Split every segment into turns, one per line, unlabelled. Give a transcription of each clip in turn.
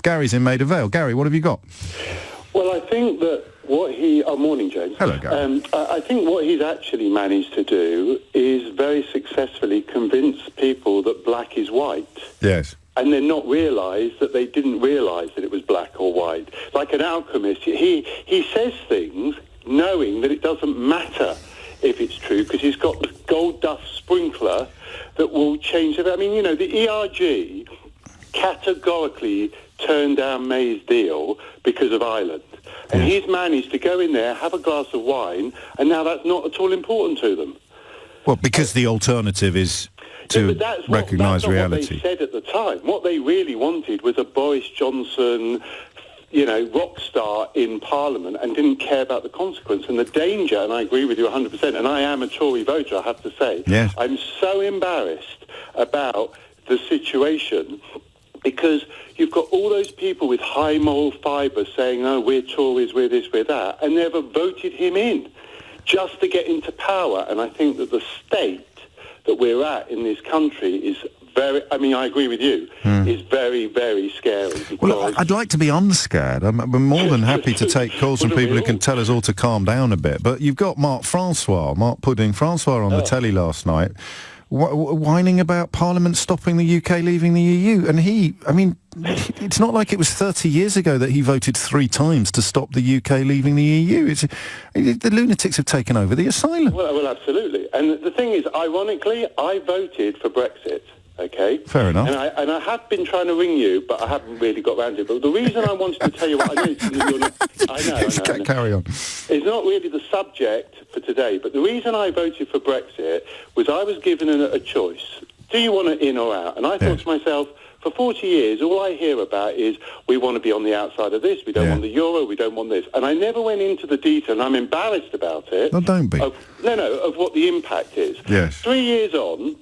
Gary's in Maida Vale. Gary, what have you got?
Well, I think that what he... Oh, morning, James.
Hello, Gary.
I think what he's actually managed to do is very successfully convince people that black is white.
Yes.
And then not realise that they didn't realise that it was black or white. Like an alchemist, he says things knowing that it doesn't matter if it's true, because he's got the gold dust sprinkler that will change it. I mean, you know, the ERG categorically turned down May's deal because of Ireland. And he's managed to go in there, have a glass of wine, and now that's not at all important to them.
Well, because the alternative is to recognise reality.
What they said at the time. What they really wanted was a Boris Johnson, you know, rock star in Parliament, and didn't care about the consequence. And the danger, and I agree with you 100%, and I am a Tory voter, I have to say,
yes.
I'm so embarrassed about the situation, because you've got all those people with high moral fibre saying, oh, we're Tories, we're this, we're that, and they've voted him in just to get into power. And I think that the state that we're at in this country is very, I mean, I agree with you, is very, very scary.
Well, I'd like to be unscared. I'm more than happy to take calls from people who can tell us all to calm down a bit. But you've got Mark Pudding Francois on the telly last night, whining about Parliament stopping the UK leaving the EU. And it's not like it was 30 years ago that he voted 3 times to stop the UK leaving the EU. The lunatics have taken over the asylum.
Well, absolutely. And the thing is, ironically, I voted for Brexit. Okay.
Fair enough.
And I have been trying to ring you, but I haven't really got around to it. But the reason I wanted to tell you what I know, I know.
Carry on.
It's not really the subject for today, but the reason I voted for Brexit was I was given a choice. Do you want to in or out? And I thought to myself, for 40 years, all I hear about is we want to be on the outside of this, we don't want the euro, we don't want this. And I never went into the detail, and I'm embarrassed about it.
No, don't be.
Of what the impact is.
Yes.
3 years on,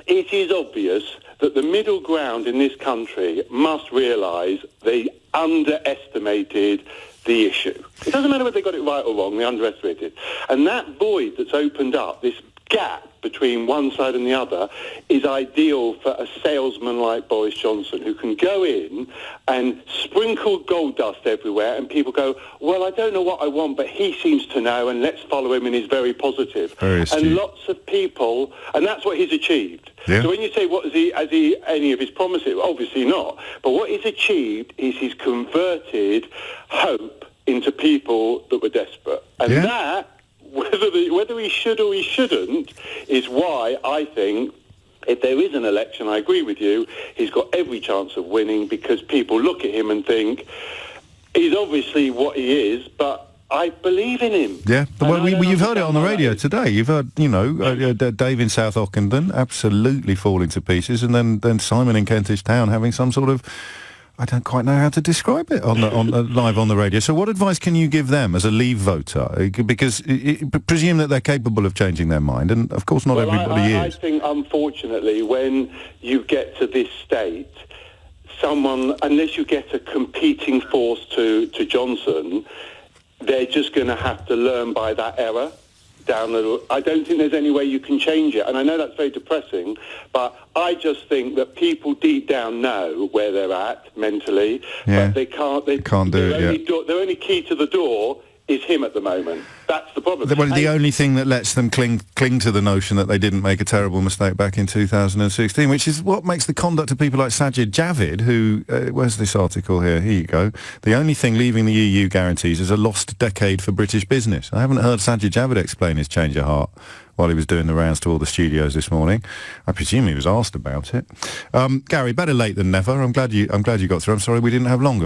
it is obvious that the middle ground in this country must realise they underestimated the issue. It doesn't matter whether they got it right or wrong, they underestimated it. And that void that's opened up, this gap between one side and the other, is ideal for a salesman like Boris Johnson, who can go in and sprinkle gold dust everywhere, and people go, well, I don't know what I want, but he seems to know, and let's follow him, and he's very positive.
Very astute.
And lots of people, and that's what he's achieved.
Yeah.
So when you say, has he any of his promises? Obviously not. But what he's achieved is he's converted hope into people that were desperate. And that, whether he should or he shouldn't, is why I think if there is an election, I agree with you, he's got every chance of winning, because people look at him and think he's obviously what he is, but I believe in him. Yeah,
well, you've heard it on the radio today. You've heard, Dave in South Ockenden absolutely falling to pieces, and then Simon in Kentish Town having some sort of, I don't quite know how to describe it live on the radio. So what advice can you give them as a Leave voter? Because presume that they're capable of changing their mind, and of course not everybody is.
I think, unfortunately, when you get to this state, unless you get a competing force to Johnson, they're just going to have to learn by that error. I don't think there's any way you can change it. And I know that's very depressing, but I just think that people deep down know where they're at mentally, but they can't do it yet. Their only key to the door is him at the moment. That's the problem.
Well, the only thing that lets them cling to the notion that they didn't make a terrible mistake back in 2016, which is what makes the conduct of people like Sajid Javid, who, where's this article here? Here you go. The only thing leaving the EU guarantees is a lost decade for British business. I haven't heard Sajid Javid explain his change of heart while he was doing the rounds to all the studios this morning. I presume he was asked about it. Gary, better late than never. I'm glad you got through. I'm sorry we didn't have longer.